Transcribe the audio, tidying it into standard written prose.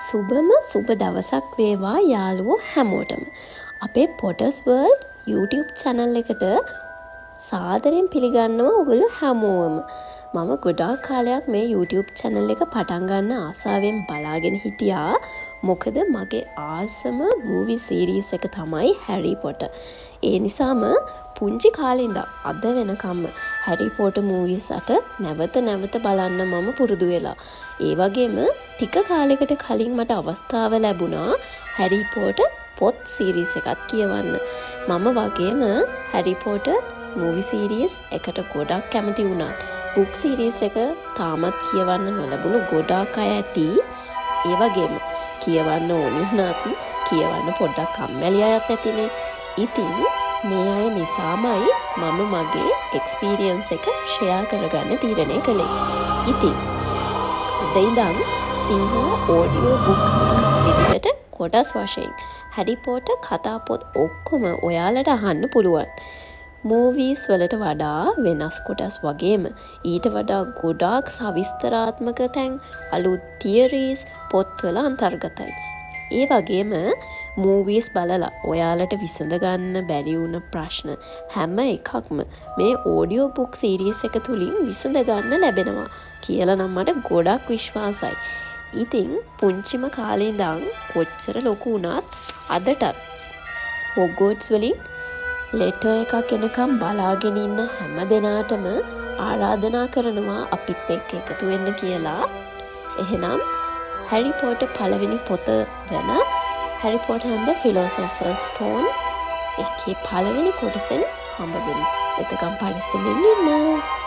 සුබම සුබ දවසක් වේවා යාළුවෝ හැමෝටම. අපේ පොටස් වර්ල්ඩ් YouTube channel එකට සාදරයෙන් පිළිගන්නවා ඔයගොල්ලෝ හැමෝම. මම ගොඩාක් කාලයක් මේ YouTube channel එක පටන් ගන්න ආසාවෙන් බලාගෙන හිටියා. මොකද මගේ ආසම movie series එක තමයි Harry Potter. ඒ නිසාම පුංචි කාලේ ඉඳන් අද වෙනකම්ම Harry Potter movies අට නැවත බලන්න මම පුරුදු වෙලා. ඒ වගේම ටික කාලයකට කලින් මට අවස්ථාව ලැබුණා Harry Potter පොත් series එකක් කියවන්න. මම වගේම Harry Potter movie series එකට ගොඩක් කැමති වුණා. book series එක තාමත් කියවන්න නොලැබුණු ගොඩාක් අය ඇති. ඒ වගේම කියවන්න ඕනි වුණත් කියවන්න පොඩ්ඩක් කම්මැලි අයත් ඇතිනේ. ඉතින් මේ අය නිසාමයි මම මගේ එක්ස්පීරියන්ස් එක ෂෙයා කරගන්න තීරණය කළේ. ඉතින් අද ඉඳන් සිංහල ඔඩියෝ බුක් එකක් විදිහට කොටස් වශයෙන් Harry Potter කතා පොත් ඔක්කොම ඔයාලට අහන්න පුළුවන්. movies වලට වඩා වෙනස් කොටස් වගේම ඊට වඩා ගොඩාක් සවිස්තරාත්මක තැන් අලුත් theories පොත්වල අන්තර්ගතයි. ඒ වගේම movies බලලා ඔයාලට විසඳ ගන්න බැරි වුණ ප්‍රශ්න හැම එකක්ම මේ audio book series එක තුලින් විසඳ ගන්න ලැබෙනවා කියලා නම් මට ගොඩක් විශ්වාසයි. ඉතින් පුංචිම කාලේ ඉඳන් කොච්චර ලොකු වුණත් අදටත් Hogwarts වලින් ලෙටර් එකක් එනකම් බලාගෙන ඉන්න හැම දෙනාටම ආරාධනා කරනවා අපිත් එක්ක එකතු වෙන්න කියලා. එහෙනම් Harry Potter පළවෙනි පොත වෙන Harry Potter and the Philosopher's Stone එකේ පළවෙනි කොටසෙන් හම්බ වෙමු. එතකම් පරිස්සමෙන් ඉන්න.